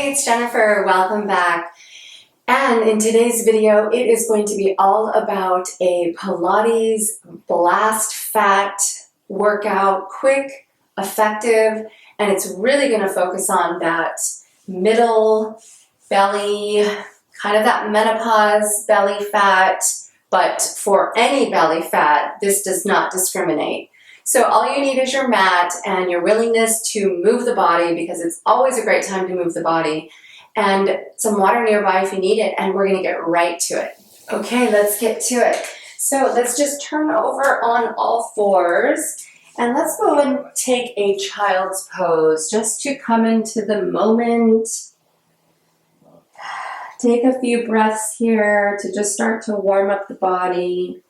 Hey, it's Jennifer. Welcome back. And in today's video, it is going to be all about a Pilates blast fat workout, quick, effective, and it's really going to focus on that middle belly, kind of that menopause belly fat, but for any belly fat, this does not discriminate. So all you need is your mat and your willingness to move the body, because it's always a great time to move the body, and some water nearby if you need it, and we're going to get right to it. Okay, let's get to it. So let's just turn over on all fours, and let's go and take a child's pose just to come into the moment. Take a few breaths here to just start to warm up the body.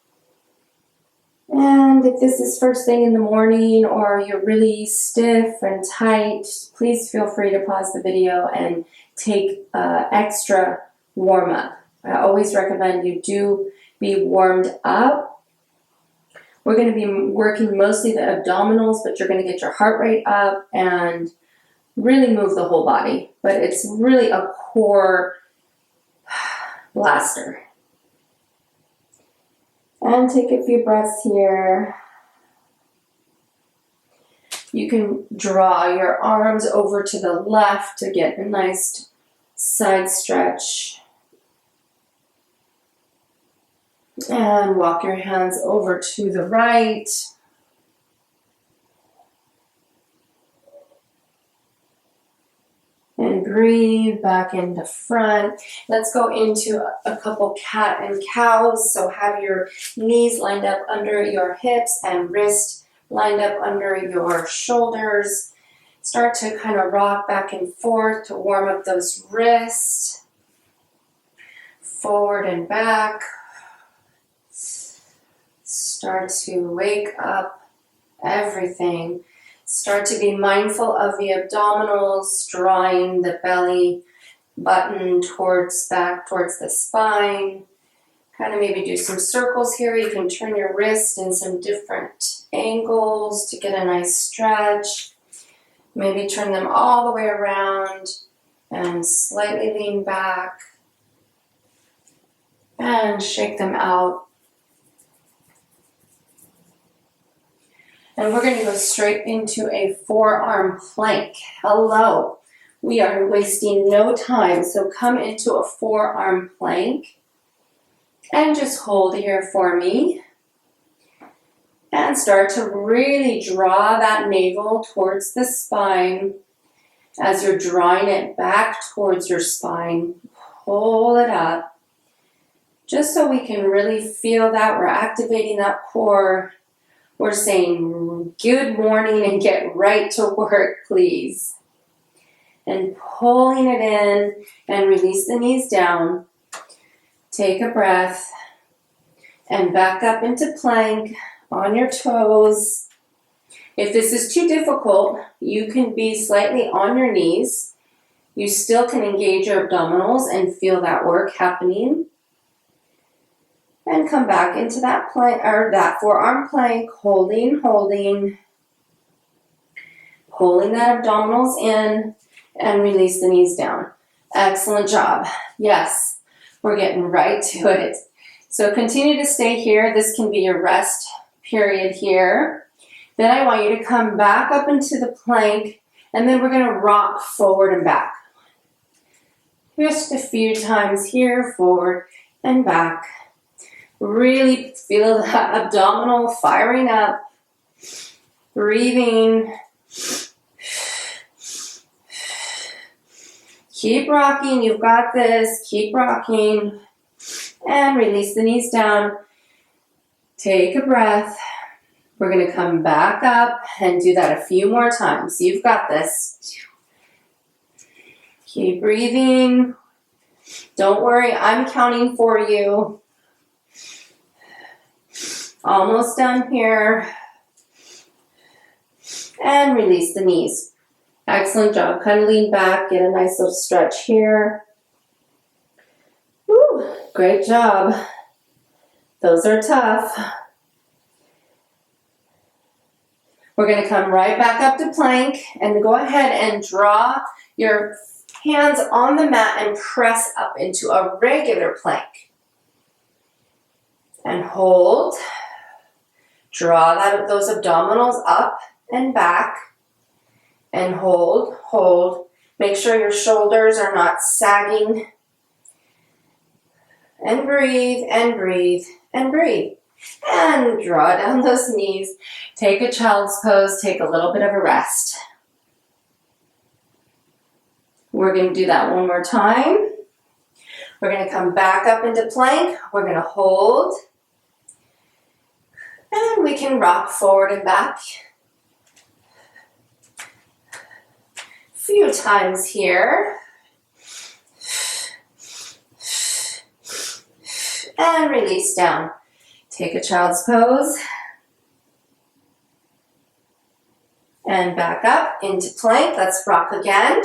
And if this is first thing in the morning or you're really stiff and tight, please feel free to pause the video and take extra warm up. I always recommend you do be warmed up. We're going to be working mostly the abdominals, but you're going to get your heart rate up and really move the whole body. But it's really a core blaster. And take a few breaths here. You can draw your arms over to the left to get a nice side stretch. And walk your hands over to the right. And breathe back into front. Let's go into a couple cat and cows. So have your knees lined up under your hips and wrists lined up under your shoulders. Start to kind of rock back and forth to warm up those wrists. Forward and back. Start to wake up everything. Start to be mindful of the abdominals, drawing the belly button back towards the spine. Kind of maybe do some circles here. You can turn your wrist in some different angles to get a nice stretch. Maybe turn them all the way around and slightly lean back and shake them out. And we're going to go straight into a forearm plank. Hello. We are wasting no time. So come into a forearm plank and just hold here for me. And start to really draw that navel towards the spine. As you're drawing it back towards your spine, pull it up. Just so we can really feel that we're activating that core. We're saying good morning and get right to work, please. And pulling it in and release the knees down. Take a breath and back up into plank on your toes. If this is too difficult, you can be slightly on your knees. You still can engage your abdominals and feel that work happening. And come back into that plank, or that forearm plank, holding, pulling that abdominals in, and release the knees down. Excellent job. Yes, we're getting right to it. So continue to stay here. This can be your rest period here. Then I want you to come back up into the plank, and then we're going to rock forward and back. Just a few times here, forward and back. Really feel the abdominal firing up. Breathing. Keep rocking. You've got this. Keep rocking. And release the knees down. Take a breath. We're going to come back up and do that a few more times. You've got this. Keep breathing. Don't worry, I'm counting for you. Almost done here. And release the knees. Excellent job. Kind of lean back, get a nice little stretch here. Woo, great job. Those are tough. We're going to come right back up to plank and go ahead and draw your Hands on the mat and press up into a regular plank. And hold. Draw those abdominals up and back. And hold, hold. Make sure your shoulders are not sagging. And breathe, and breathe, and breathe. And draw down those knees. Take a child's pose, take a little bit of a rest. We're going to do that one more time. We're going to come back up into plank. We're going to hold. And we can rock forward and back. A few times here. And release down. Take a child's pose. And back up into plank. Let's rock again.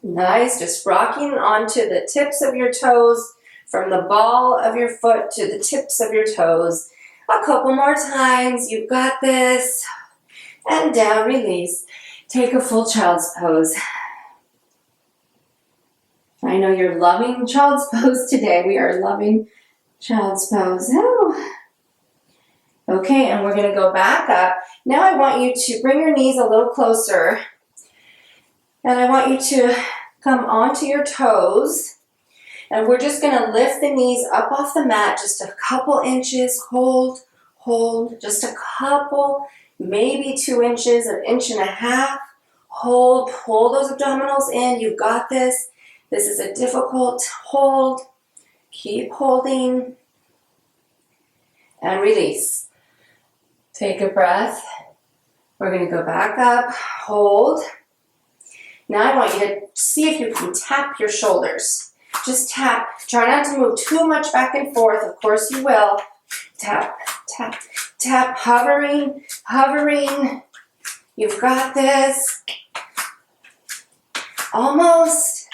Nice, just rocking onto the tips of your toes, from the ball of your foot to the tips of your toes. A couple more times, you've got this. And down, release. Take a full child's pose. I know you're loving child's pose today. We are loving child's pose. Oh. Okay, and we're going to go back up. Now I want you to bring your knees a little closer. And I want you to come onto your toes. And we're just going to lift the knees up off the mat just a couple inches. Hold, hold, just a couple, maybe 2 inches, 1.5 inches. Hold, pull those abdominals in. You've got this. This is a difficult hold. Keep holding. And release. Take a breath. We're going to go back up. Hold. Now I want you to see if you can tap your shoulders. Just tap. Try not to move too much back and forth. Of course you will. Tap, tap, tap. Hovering, hovering. You've got this. Almost.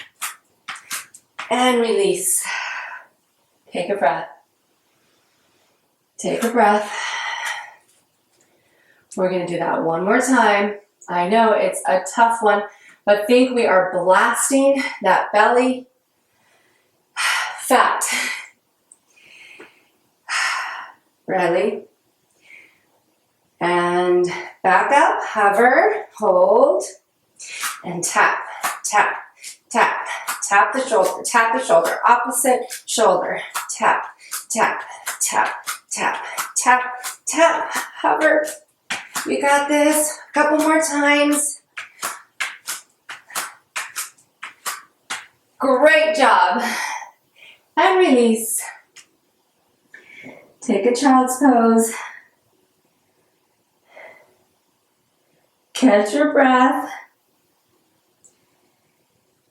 And release. Take a breath. Take a breath. We're going to do that one more time. I know it's a tough one, but think we are blasting that belly fat. Ready? And back up, hover, hold, and tap, tap, tap. Tap the shoulder, opposite shoulder. Tap, tap, tap, tap, tap, tap, hover. You got this. A couple more times. Great job. And release. Take a child's pose. Catch your breath.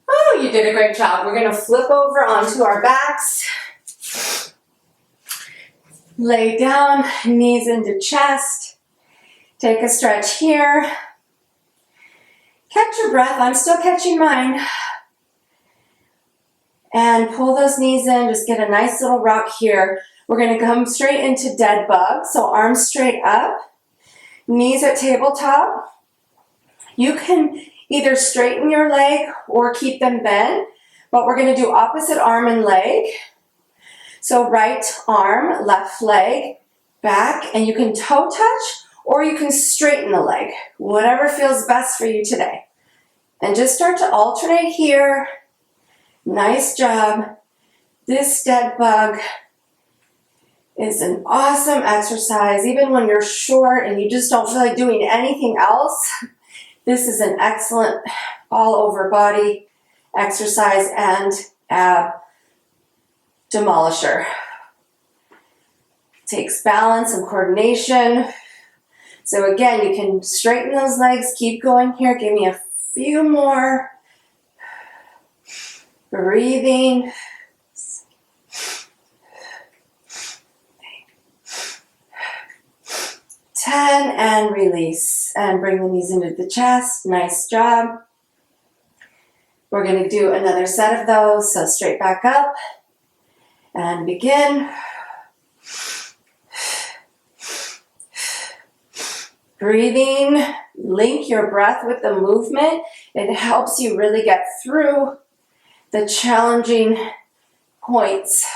Oh, you did a great job. We're going to flip over onto our backs. Lay down, knees into chest. Take a stretch here. Catch your breath. I'm still catching mine. And pull those knees in. Just get a nice little rock here. We're going to come straight into dead bug. So arms straight up. Knees at tabletop. You can either straighten your leg or keep them bent. But we're going to do opposite arm and leg. So right arm, left leg, back. And you can toe touch or you can straighten the leg. Whatever feels best for you today. And just start to alternate here. Nice job. This dead bug is an awesome exercise. Even when you're short and you just don't feel like doing anything else, this is an excellent all over body exercise and ab demolisher. Takes balance and coordination. So again, you can straighten those legs. Keep going here. Give me a few more. Breathing. 10 and release. And bring the knees into the chest. Nice job. We're going to do another set of those. So straight back up. And begin. Breathing, link your breath with the movement. It helps you really get through the challenging points.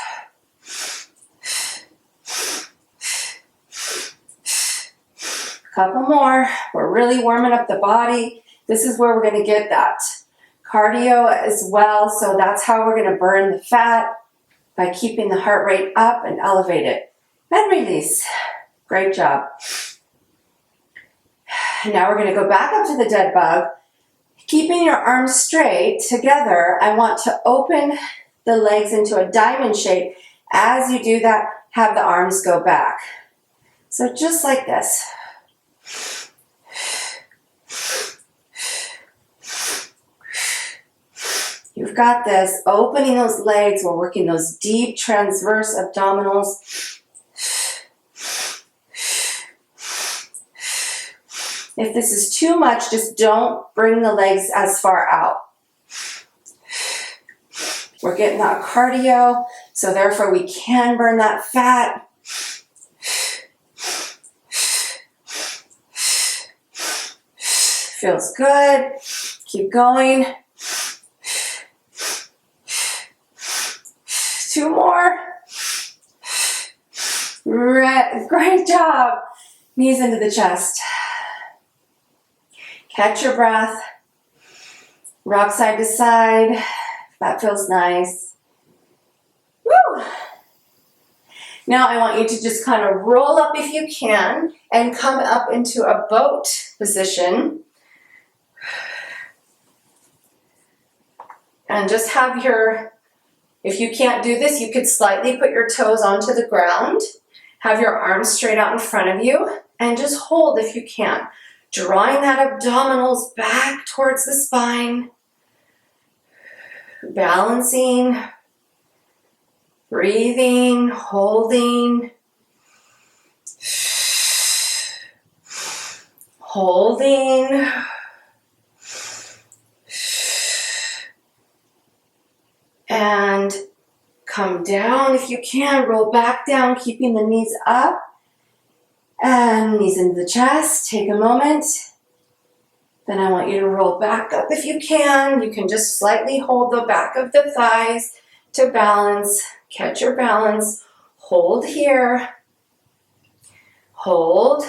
Couple more. We're really warming up the body. This is where we're going to get that cardio as well. So that's how we're going to burn the fat, by keeping the heart rate up and elevated. And release. Great job. Now we're going to go back up to the dead bug. Keeping your arms straight together, I want to open the legs into a diamond shape. As you do that, have the arms go back. So just like this. You've got this. Opening those legs. We're working those deep transverse abdominals. If this is too much, just don't bring the legs as far out. We're getting that cardio, so therefore we can burn that fat. Feels good. Keep going. 2 more. Great job. Knees into the chest. Catch your breath. Rock side to side. That feels nice. Woo! Now I want you to just kind of roll up if you can and come up into a boat position. And just have your, if you can't do this, you could slightly put your toes onto the ground. Have your arms straight out in front of you and just hold if you can. Drawing that abdominals back towards the spine. Balancing. Breathing, holding. Holding. And come down if you can. Roll back down, keeping the knees up. And knees into the chest. Take a moment. Then I want you to roll back up if you can. You can just slightly hold the back of the thighs to balance. Catch your balance. Hold here. Hold.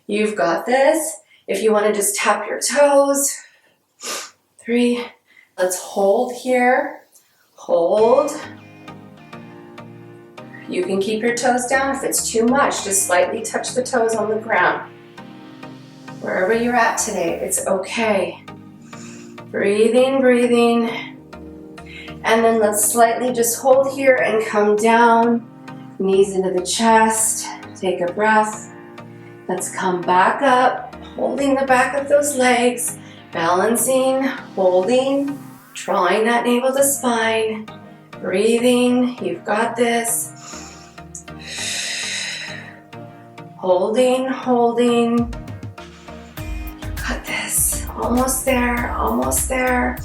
You've got this. If you want to just tap your toes. 3. Let's hold here. Hold. You can keep your toes down. If it's too much, just slightly touch the toes on the ground. Wherever you're at today, it's okay. Breathing, breathing. And then let's slightly just hold here and come down. Knees into the chest. Take a breath. Let's come back up, holding the back of those legs. Balancing, holding, drawing that navel to spine. Breathing, you've got this. Holding, holding. You've got this. Almost there, almost there.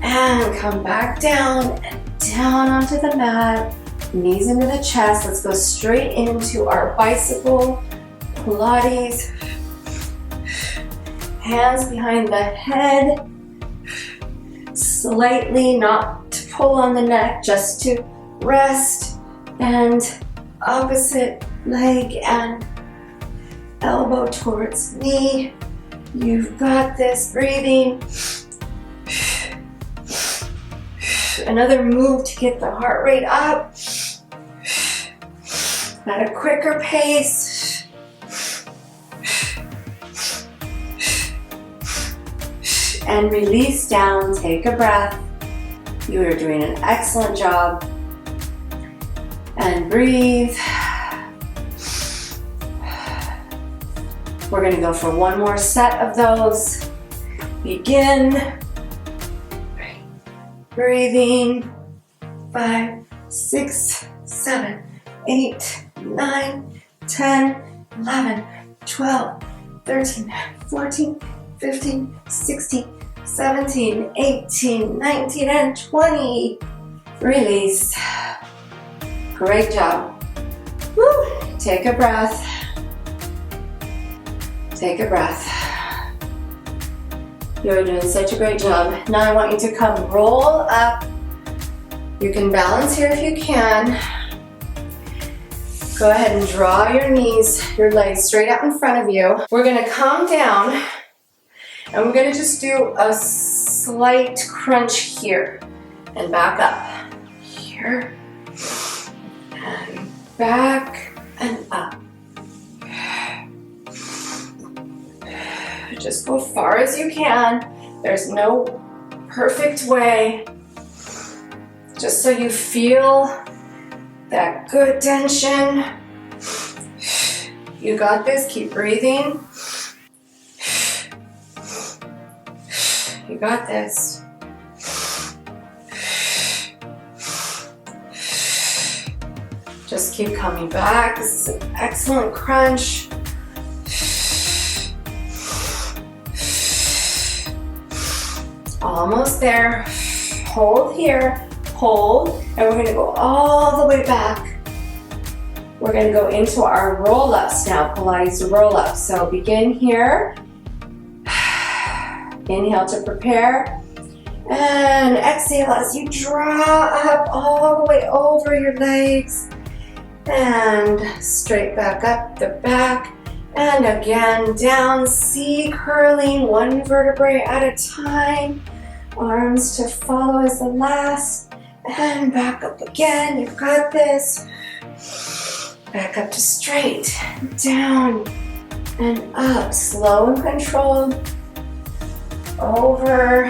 And come back down and down onto the mat. Knees into the chest. Let's go straight into our bicycle Pilates. Hands behind the head. Slightly, not to pull on the neck, just to rest. And opposite leg and elbow towards knee. You've got this. Breathing. Another move to get the heart rate up. At a quicker pace. And release down. Take a breath. You are doing an excellent job. And breathe. We're going to go for one more set of those. Begin. Breathing. 5, 6, 7, 8, 9, 10, 11, 12, 13, 14, 15, 16, 17, 18, 19, and 20. Release. Great job. Woo. Take a breath. Take a breath. You're doing such a great job. Now I want you to come roll up. You can balance here if you can. Go ahead and draw your knees, your legs straight out in front of you. We're gonna come down and we're gonna just do a slight crunch here and back up. Here and back and up. Just go far as you can. There's no perfect way. Just so you feel that good tension. You got this, keep breathing. You got this. Just keep coming back. This is an excellent crunch. Almost there. Hold here, hold, and we're gonna go all the way back. We're gonna go into our roll-ups now, Pilates roll-ups. So begin here. Inhale to prepare. And exhale as you draw up all the way over your legs. And straight back up the back. And again, down, C curling, one vertebrae at a time. Arms to follow as the last. And back up again, you've got this. Back up to straight, down, and up. Slow and controlled. Over,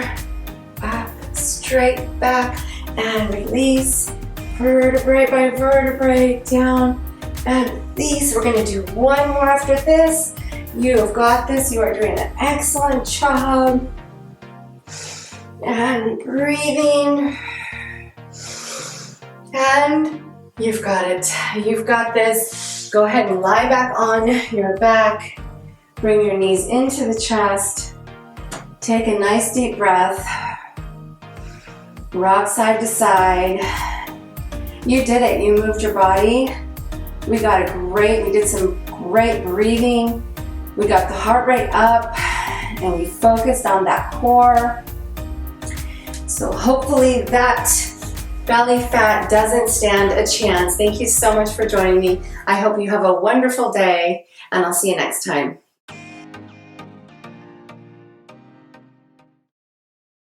up, straight back, and release. Vertebrae by vertebrae, down, and release. We're gonna do one more after this. You've got this, you are doing an excellent job. And breathing. And you've got it. You've got this. Go ahead and lie back on your back. Bring your knees into the chest. Take a nice deep breath. Rock side to side. You did it. You moved your body. We did some great breathing. We got the heart rate up and we focused on that core. So hopefully that belly fat doesn't stand a chance. Thank you so much for joining me. I hope you have a wonderful day and I'll see you next time.